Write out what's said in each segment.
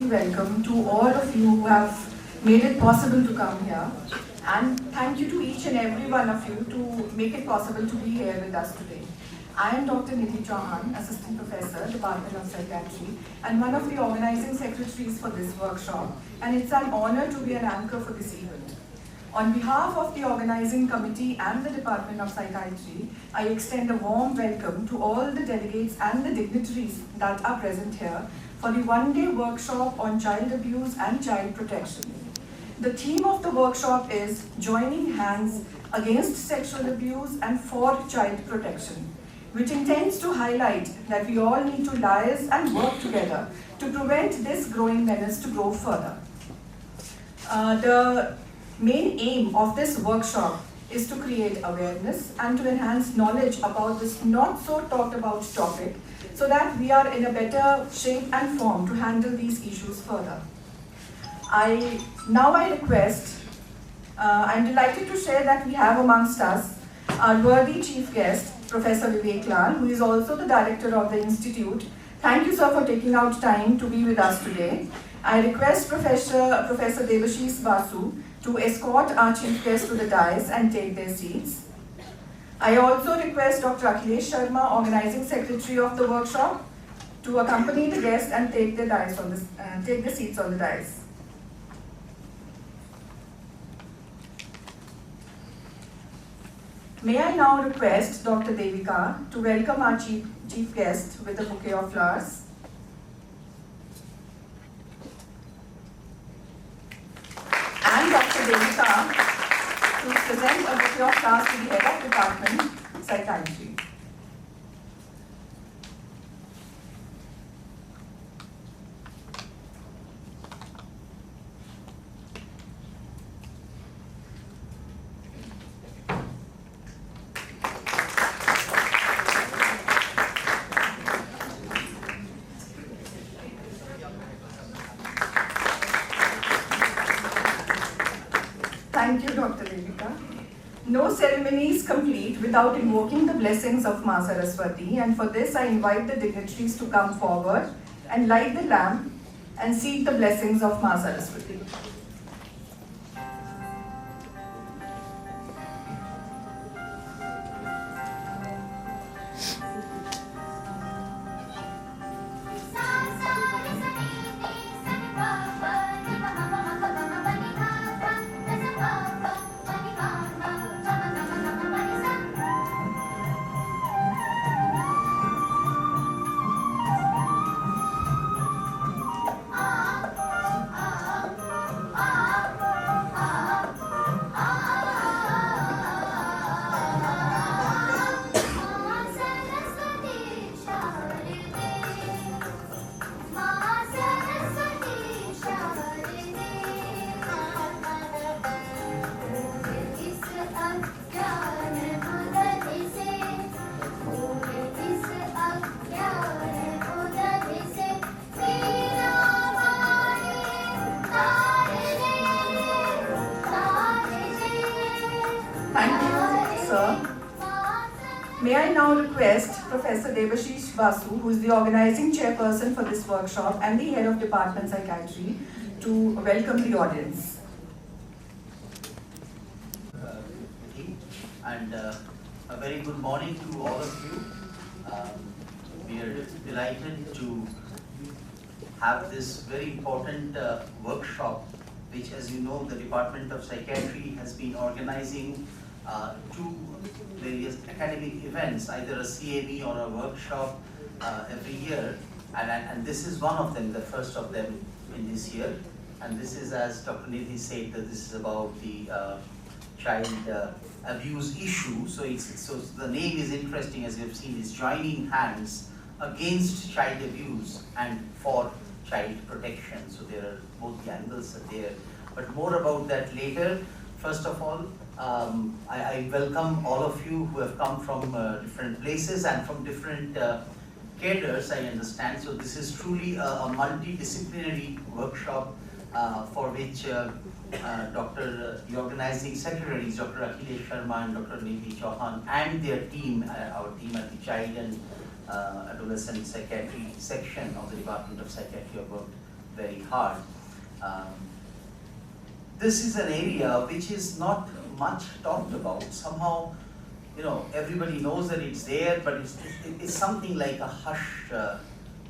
Welcome to all of you who have made it possible to come here, and thank you to each and every one of you to make it possible to be here with us today. I am Dr. Nidhi Chauhan, Assistant Professor, Department of Psychiatry, and one of the organizing secretaries for this workshop, and it's an honor to be an anchor for this event. On behalf of the organizing committee and the Department of Psychiatry, I extend a warm welcome to all the delegates and the dignitaries that are present here for the one-day workshop on child abuse and child protection. The theme of the workshop is Joining Hands Against Sexual Abuse and for Child Protection, which intends to highlight that we all need to liaise and work together to prevent this growing menace to grow further. The main aim of this workshop is to create awareness and to enhance knowledge about this not so talked about topic so that we are in a better shape and form to handle these issues further. I'm delighted to share that we have amongst us our worthy chief guest, Professor Vivek, who is also the director of the Institute. Thank you, sir, for taking out time to be with us today. I request Professor Debashish Vasu to escort our chief guest to the dais and take their seats. I also request Dr. Akhilesh Sharma, Organizing Secretary of the workshop, to accompany the guest and take the seats on the dais. May I now request Dr. Devika to welcome our chief guest with a bouquet of flowers. And Dr. Devika to present a bouquet of flowers to the head of Department Psychiatry. Thank you, Dr. Devika. No ceremony is complete without invoking the blessings of Ma Saraswati, and for this I invite the dignitaries to come forward and light the lamp and seek the blessings of Ma Saraswati. Thank you, sir. May I now request Professor Debashish Vasu, who is the organizing chairperson for this workshop and the head of Department Psychiatry, to welcome the audience. And a very good morning to all of you. We are delighted to have this very important workshop, which, as you know, the Department of Psychiatry has been organizing two various academic events, either a CAB or a workshop every year, and this is one of them, the first of them in this year. And this is, as Dr. Nidhi said, that this is about the child abuse issue. So the name is interesting, as you have seen, is Joining Hands Against Child Abuse and for Child Protection. So there are both the angles are there, but more about that later. First of all, I welcome all of you who have come from different places and from different cadres, I understand. So this is truly a multidisciplinary workshop for which the organizing secretaries, Dr. Akhilesh Sharma and Dr. Nidhi Chauhan, and their team, our team at the Child and Adolescent Psychiatry section of the Department of Psychiatry, have worked very hard. Um, this is an area which is not much talked about. Somehow, everybody knows that it's there, but it's something like a hush.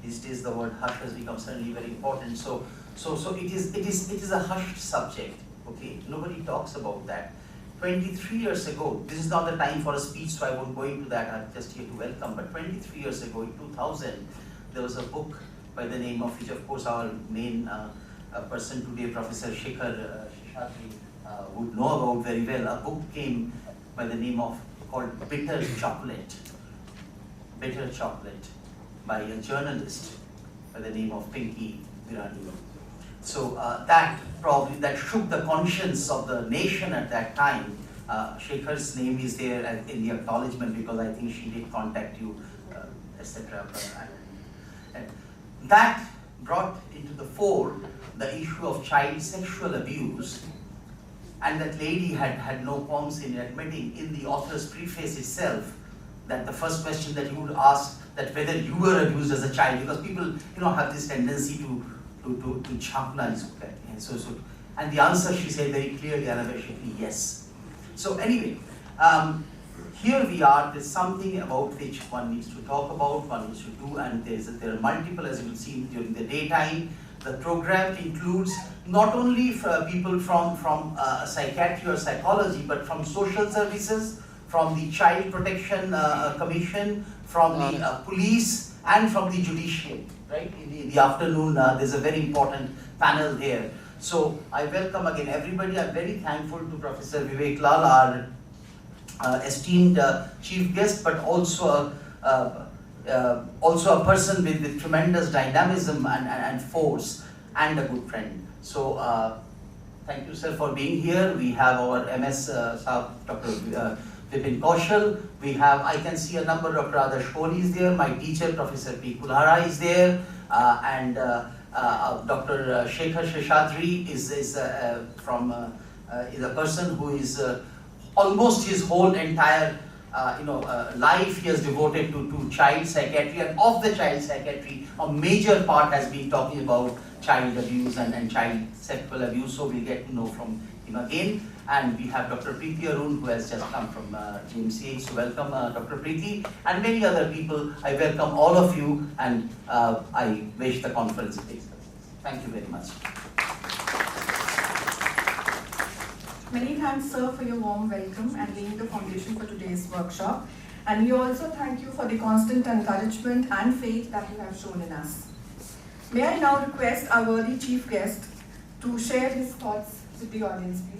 These days, the word hush has become suddenly very important. So it is a hushed subject. Okay, nobody talks about that. 23 years ago, this is not the time for a speech, so I won't go into that. I'm just here to welcome. But 23 years ago, in 2000, there was a book by the name of, which of course our main person today, Professor Shekhar Sheshadri, would know about very well. A book came by the name of, called Bitter Chocolate. Bitter Chocolate, by a journalist by the name of Pinky Virani. So that shook the conscience of the nation at that time. Shekhar's name is there in the acknowledgement because I think she did contact you, etc. And that brought into the fore the issue of child sexual abuse, and that lady had no qualms in admitting in the author's preface itself that the first question that you would ask, that whether you were abused as a child, because people have this tendency to chapna is okay. And the answer, she said very clearly, unabashedly, yes. So anyway, here we are. There's something about which one needs to talk about, one needs to do, and there are multiple, as you will see during the daytime. The program includes not only people from psychiatry or psychology, but from social services, from the Child Protection Commission, from the police, and from the judiciary. Right? In the afternoon, there's a very important panel here. So I welcome again everybody. I'm very thankful to Professor Vivek Lal, our esteemed chief guest, but also a person with tremendous dynamism and force, and a good friend. So thank you, sir, for being here. We have our MS Dr. Vipin Kaushal. We have, I can see a number of Radha Sholi is there. My teacher, Professor P. Kulhara, is there, and Dr. Shekhar Sheshadri is a person who is almost his whole entire life he has devoted to child psychiatry, and of the child psychiatry, a major part has been talking about child abuse and child sexual abuse. So we'll get to know from him again. And we have Dr. Preeti Arun, who has just come from GMCH. So welcome, Dr. Preeti, and many other people. I welcome all of you, and I wish the conference takes place. Thank you very much. Many thanks, sir, for your warm welcome and laying the foundation for today's workshop. And we also thank you for the constant encouragement and faith that you have shown in us. May I now request our worthy chief guest to share his thoughts with the audience, please.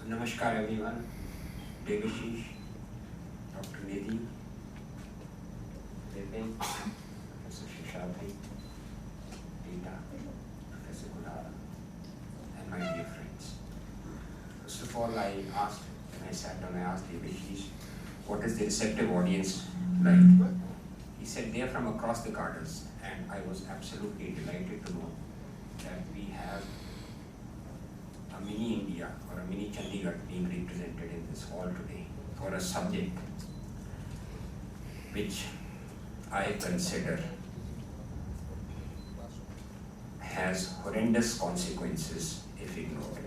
Namaskar everyone, Devashish, Dr. Nidhi, Vipin, Professor Sheshadri, Rita, Professor Kulhara, and my dear friends. First of all, when I sat down, I asked Devashish, what is the receptive audience like? He said they are from across the gardens, and I was absolutely delighted to know that we have a mini India or a mini Chandigarh being represented in this hall today for a subject which I consider has horrendous consequences if ignored.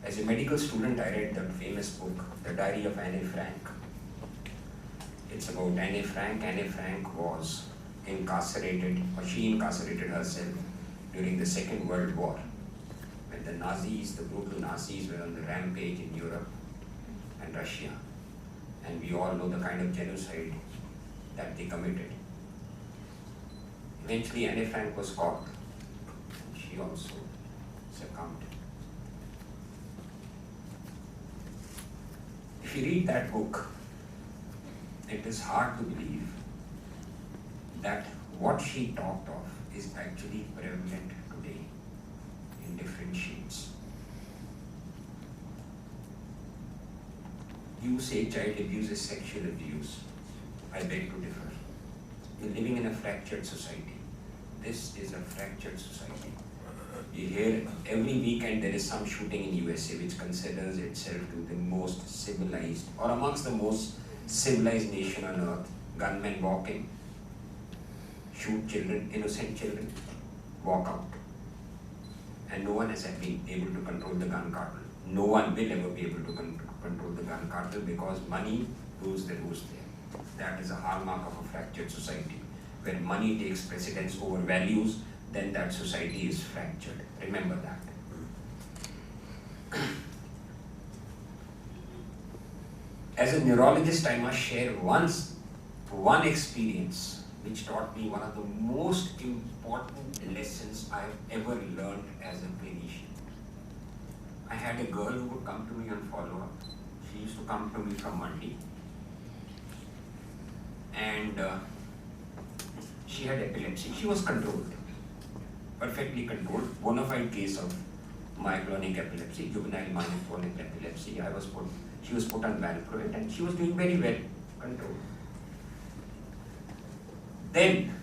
As a medical student, I read that famous book, The Diary of Anne Frank. It's about Anne Frank. Anne Frank was incarcerated, or she incarcerated herself during the Second World War. When the Nazis, the brutal Nazis, were on the rampage in Europe and Russia. And we all know the kind of genocide that they committed. Eventually, Anne Frank was caught. She also succumbed. If you read that book, it is hard to believe that what she talked of is actually prevalent today in different shades. You say child abuse is sexual abuse. I beg to differ. We're living in a fractured society. This is a fractured society. You hear every weekend there is some shooting in USA which considers itself to the most civilized or amongst the most civilized nation on earth. Gunmen walk in, shoot children, innocent children, walk out. And no one has been able to control the gun cartel. No one will ever be able to control the gun cartel because money rules the roost there. That is a hallmark of a fractured society. When money takes precedence over values, then that society is fractured. Remember that. As a neurologist, I must share one experience which taught me one of the most important lessons I have ever learned as a clinician. I had a girl who would come to me on follow-up. She used to come to me from Monday. And she had epilepsy. She was controlled, perfectly controlled, bona fide case of myoclonic epilepsy, juvenile myoclonic epilepsy. She was put on valproate and she was doing very well, controlled. Then,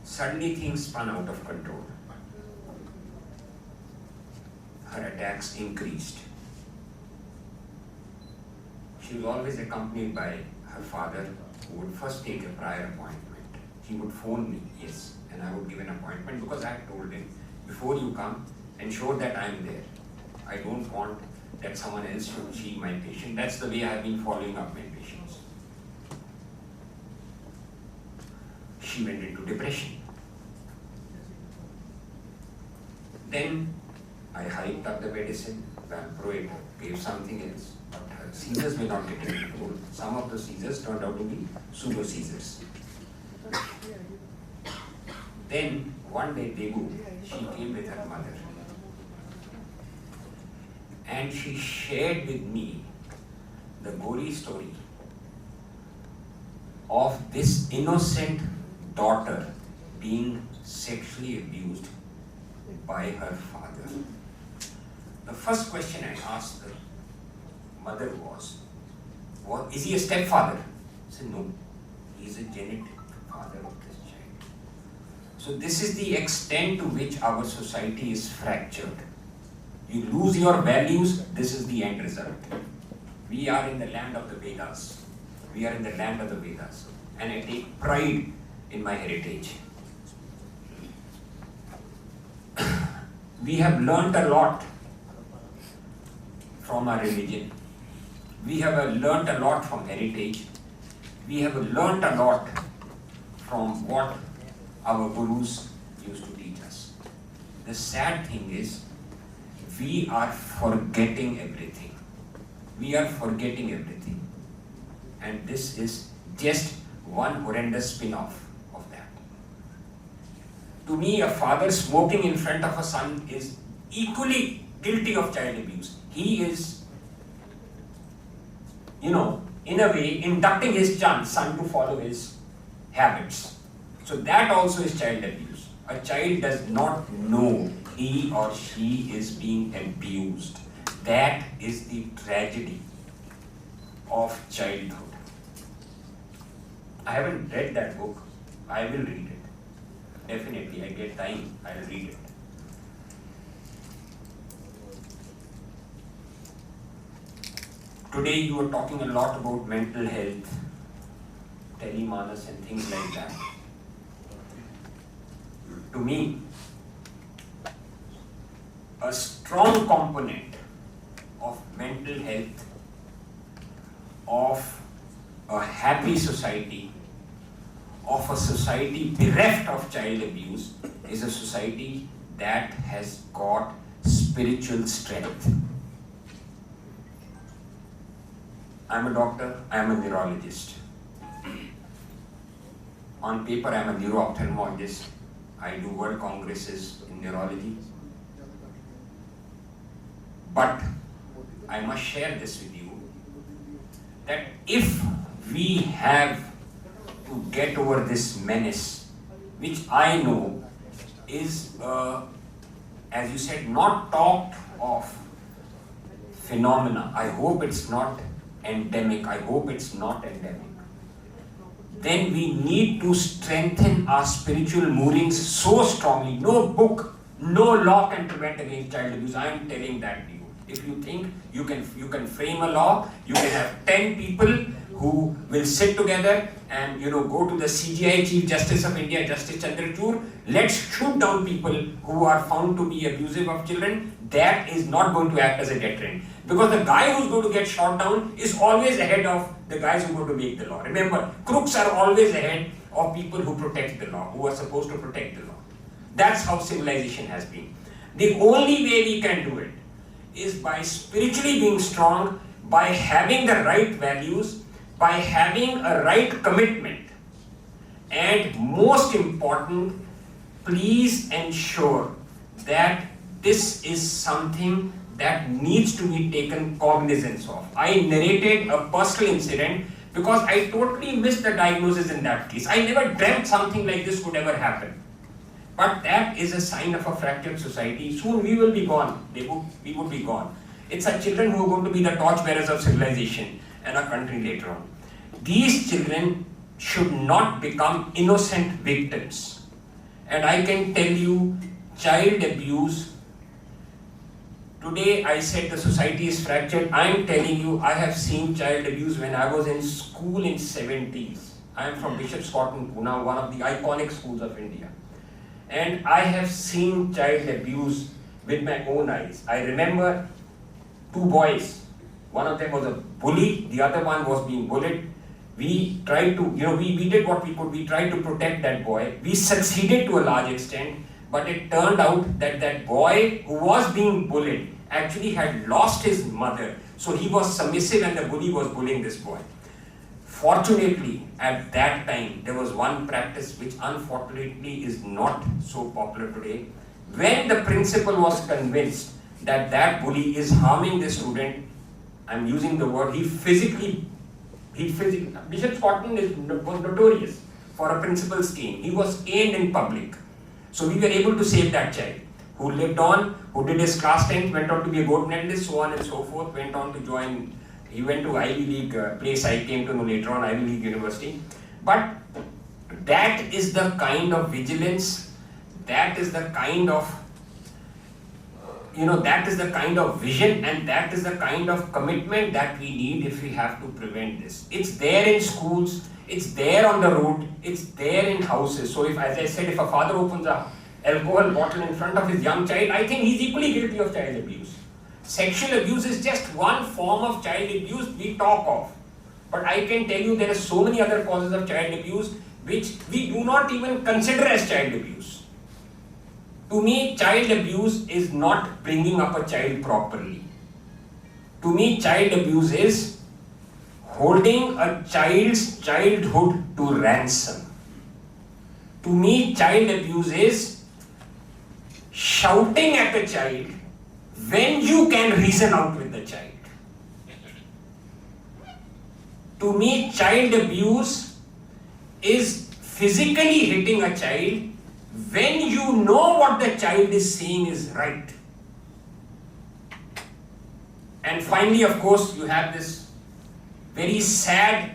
suddenly things spun out of control. Her attacks increased. She was always accompanied by her father, who would first take a prior appointment. He would phone me, yes, and I would give an appointment because I had told him, before you come, ensure that I am there. I don't want that someone else should see my patient. That's the way I have been following up my patients. She went into depression. Then I hyped up the medicine, valproate, gave something else, but her seizures were not getting controlled. Some of the seizures turned out to be pseudo seizures. Then one day, she came with her mother, and she shared with me the gory story of this innocent daughter being sexually abused by her father. The first question I asked the mother was, is he a stepfather? I said, no, he is a genetic father of this child. So this is the extent to which our society is fractured. You lose your values, this is the end result. We are in the land of the Vedas. We are in the land of the Vedas. And I take pride in my heritage. We have learnt a lot from our religion. We have learnt a lot from heritage. We have learnt a lot from what our gurus used to teach us. The sad thing is, we are forgetting everything. We are forgetting everything. And this is just one horrendous spin-off of that. To me, a father smoking in front of a son is equally guilty of child abuse. He is, in a way, inducting his son to follow his habits. So that also is child abuse. A child does not know he or she is being abused. That is the tragedy of childhood. I haven't read that book. I will read it. Definitely, I get time, I'll read it. Today you are talking a lot about mental health, telemanas and things like that. To me, a strong component of mental health, of a happy society, of a society bereft of child abuse, is a society that has got spiritual strength. I'm a doctor, I'm a neurologist. On paper, I'm a neuro-ophthalmologist. I do world congresses in neurology. But I must share this with you, that if we have to get over this menace, which I know is, as you said, not talked of phenomena. I hope it's not endemic. I hope it's not endemic. then we need to strengthen our spiritual moorings so strongly. No book, no law can prevent against child abuse. I am telling that to you. If you think you can frame a law, you can have 10 people who will sit together and go to the CJI, Chief Justice of India, Justice Chandrachud. Let's shoot down people who are found to be abusive of children. That is not going to act as a deterrent, because the guy who's going to get shot down is always ahead of the guys who are going to make the law. Remember, crooks are always ahead of people who protect the law, who are supposed to protect the law. That's how civilization has been. The only way we can do it is by spiritually being strong, by having the right values, by having a right commitment, and most important, please ensure that this is something that needs to be taken cognizance of. I narrated a personal incident because I totally missed the diagnosis in that case. I never dreamt something like this could ever happen. But that is a sign of a fractured society. Soon we will be gone. We would be gone. It's our children who are going to be the torchbearers of civilization and our country later on. These children should not become innocent victims. And I can tell you, child abuse, today I said the society is fractured. I am telling you, I have seen child abuse when I was in school in 70s. I am from Bishop's Cotton, Pune, one of the iconic schools of India. And I have seen child abuse with my own eyes. I remember 2 boys. One of them was a bully, the other one was being bullied. We tried to, we did what we could. We tried to protect that boy. We succeeded to a large extent, but it turned out that that boy who was being bullied actually had lost his mother. So he was submissive and the bully was bullying this boy. Fortunately, at that time, there was one practice which unfortunately is not so popular today. When the principal was convinced that that bully is harming the student, I'm using the word, Bishop Cotton was notorious for a principal's cane. He was caned in public. So we were able to save that child, who lived on, who did his class 10th, went on to be a gold medalist, so on and so forth, went on to join. He went to Ivy League place, I came to know later on, Ivy League University. But that is the kind of vigilance, that is the kind of, that is the kind of vision, and that is the kind of commitment that we need if we have to prevent this. It's there in schools, it's there on the road, it's there in houses. So if, as I said, if a father opens a alcohol bottle in front of his young child, I think he's equally guilty of child abuse. Sexual abuse is just one form of child abuse we talk of. But I can tell you there are so many other causes of child abuse which we do not even consider as child abuse. To me, child abuse is not bringing up a child properly. To me, child abuse is holding a child's childhood to ransom. To me, child abuse is shouting at a child when you can reason out with the child. To me, child abuse is physically hitting a child when you know what the child is saying is right. And finally, of course, you have this very sad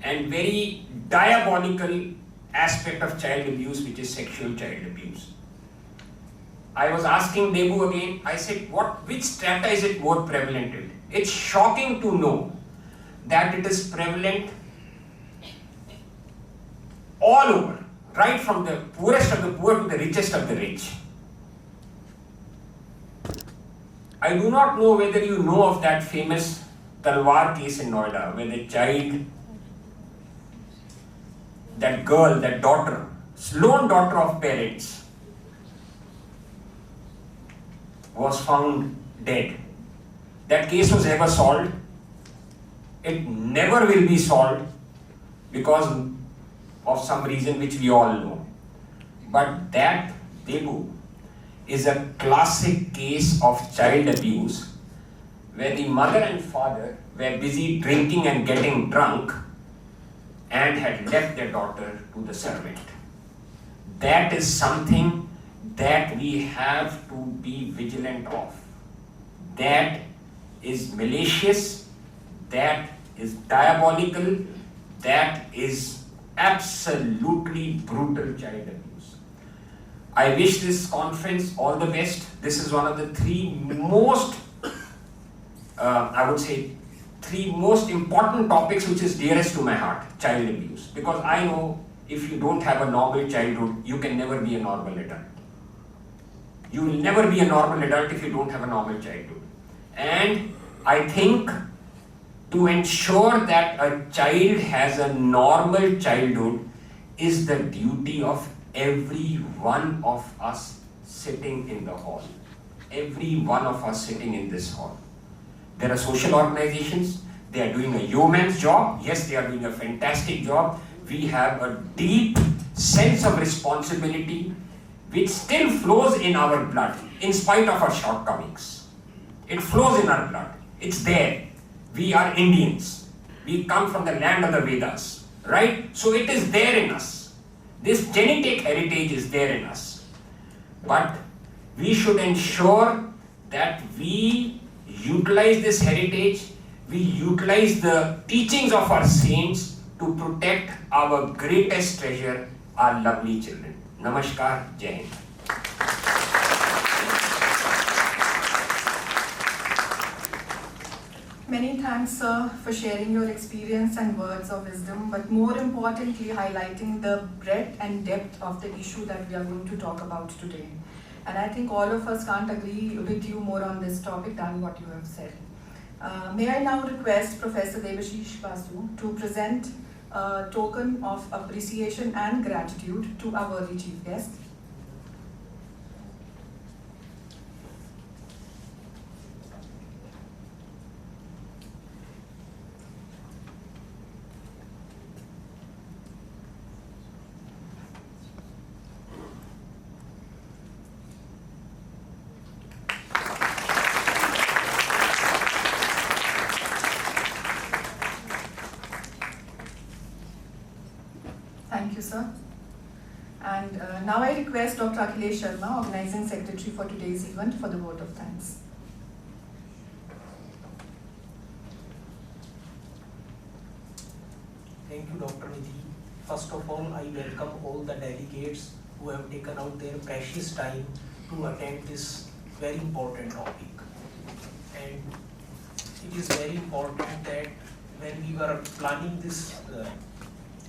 and very diabolical aspect of child abuse, which is sexual child abuse. I was asking Debu again, I said, which strata is it more prevalent in? It's shocking to know that it is prevalent all over, right from the poorest of the poor to the richest of the rich. I do not know whether you know of that famous Talwar case in Noida, where the child, that girl, that daughter, lone daughter of parents, was found dead. That case was never solved. It never will be solved because of some reason which we all know. But that, Debu, is a classic case of child abuse where the mother and father were busy drinking and getting drunk and had left their daughter to the servant. That is something that we have to be vigilant of. That is malicious, that is diabolical, that is absolutely brutal child abuse. I wish this conference all the best. This is one of the three most, three most important topics which is dearest to my heart, child abuse. Because I know if you don't have a normal childhood, you can never be a normal adult. You will never be a normal adult if you don't have a normal childhood. And I think to ensure that a child has a normal childhood is the duty of every one of us sitting in the hall. Every one of us sitting in this hall. There are social organizations, they are doing a yeoman's job. Yes, they are doing a fantastic job. We have a deep sense of responsibility which still flows in our blood in spite of our shortcomings. It flows in our blood. It's there. We are Indians. We come from the land of the Vedas, right? So it is there in us. This genetic heritage is there in us. But we should ensure that we utilize this heritage, we utilize the teachings of our saints to protect our greatest treasure, our lovely children. Namaskar, Jai Hind. Many thanks, sir, for sharing your experience and words of wisdom, but more importantly, highlighting the breadth and depth of the issue that we are going to talk about today. And I think all of us can't agree with you more on this topic than what you have said. May I now request Professor Devashish Basu to present a token of appreciation and gratitude to our worthy chief guest. Thank you, sir. And now I request Dr. Akhilesh Sharma, Organizing Secretary for today's event, for the vote of thanks. Thank you, Dr. Nidhi. First of all, I welcome all the delegates who have taken out their precious time to attend this very important topic. And it is very important that when we were planning this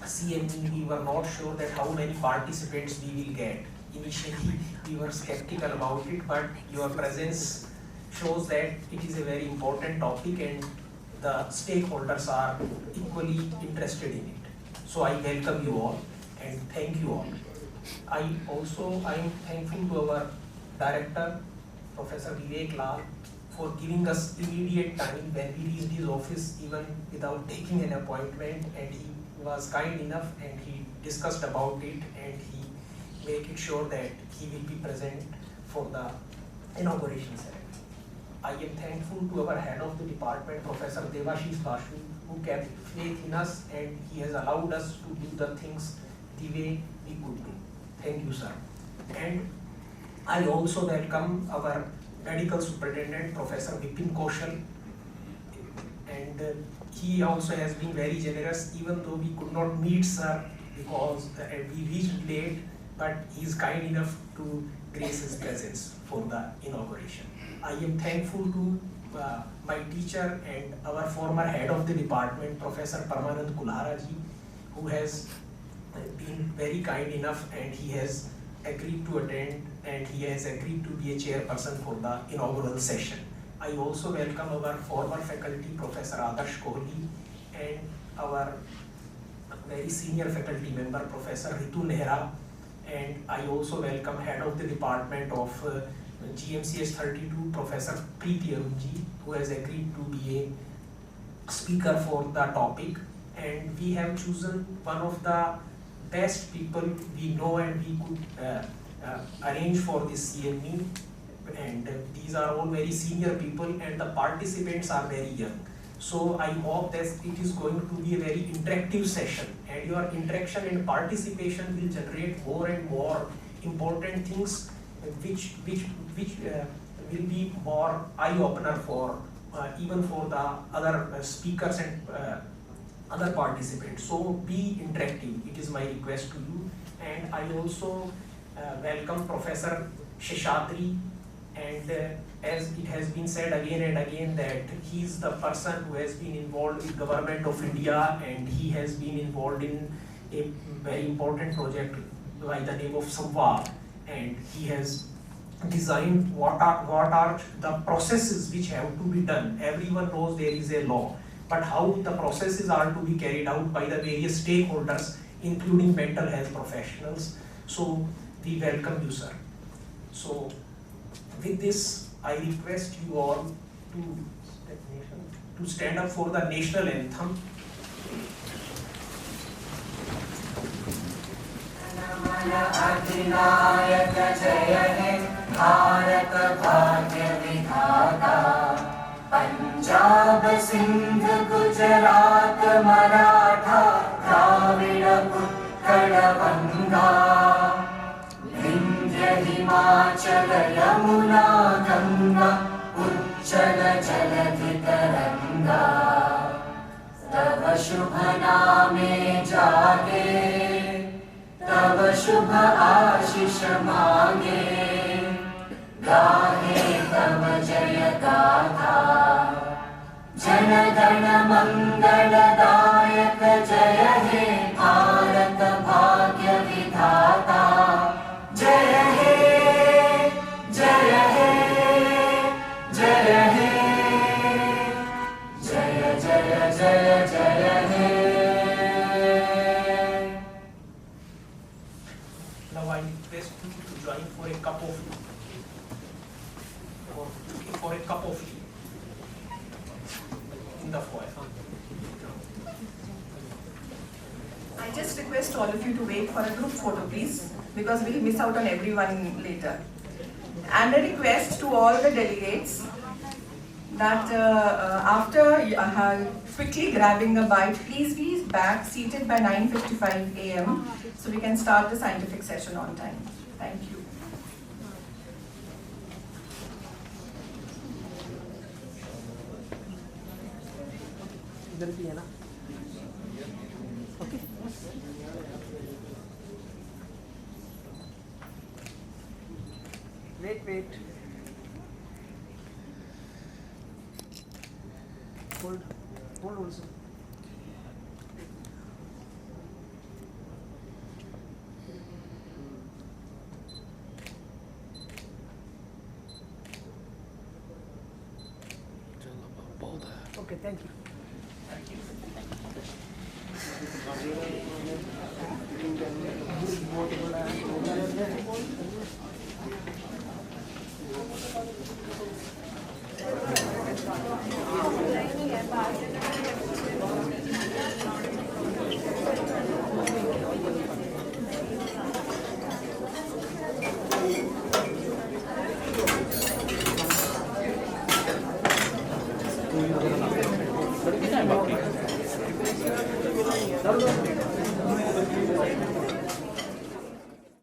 CME, we were not sure that how many participants we will get. Initially, we were skeptical about it, but your presence shows that it is a very important topic and the stakeholders are equally interested in it. So I welcome you all and thank you all. I am thankful to our director, Professor Vivek Lal, for giving us immediate time when we reached his office even without taking an appointment, and he was kind enough and he discussed about it and he made it sure that he will be present for the inauguration ceremony. I am thankful to our head of the department, Professor Devashish Basu, who kept faith in us and he has allowed us to do the things the way we could do. Thank you, sir. And I also welcome our medical superintendent, Professor Vipin Kaushal, and he also has been very generous, even though we could not meet sir because we reached late, but he is kind enough to grace his presence for the inauguration. I am thankful to my teacher and our former head of the department, Professor Parmanand Kulharaji, who has been very kind enough and he has agreed to attend and he has agreed to be a chairperson for the inaugural session. I also welcome our former faculty, Professor Adarsh Kohli, and our very senior faculty member, Professor Ritu Nehra, and I also welcome head of the department of GMCS 32, Professor Preeti Arunji, who has agreed to be a speaker for the topic, and we have chosen one of the best people we know and we could arrange for this CME, and these are all very senior people and the participants are very young. So I hope that it is going to be a very interactive session and your interaction and participation will generate more and more important things which will be more eye-opener for even for the other speakers and other participants. So be interactive. It is my request to you. And I also welcome Professor Sheshatri, and as it has been said again and again that he is the person who has been involved with Government of India, and he has been involved in a very important project by the name of Samvad, and he has designed what are the processes which have to be done. Everyone knows there is a law, but how the processes are to be carried out by the various stakeholders, including mental health professionals. So we welcome you, sir. So with this, I request you all to stand up for the national anthem. अधिनायक जय हे भारत भाग्य विधाता, पंजाब सिंध गुजरात मराठा द्राविड उत्कल गंगा, विंध्य हिमाचल यमुना गंगा उच्चल जलधि तरंगा, तव शुभ नामे जागे तव शुभ आशीष मांगे, गाहे तव जय गाथा, जन गण मंगलदायक जय हे भारत भाग्य विधाता, जय हे जय हे जय हे जय जय जय जय हे। Now I request you to join for a cup of tea in the foyer. I just request all of you to wait for a group photo, please, because we'll miss out on everyone later. And a request to all the delegates that after quickly grabbing a bite, please be back seated by 9:55 a.m. so we can start the scientific session on time. Thank you. इधर भी है ना? Okay. Wait. Hold also. Okay, thank you.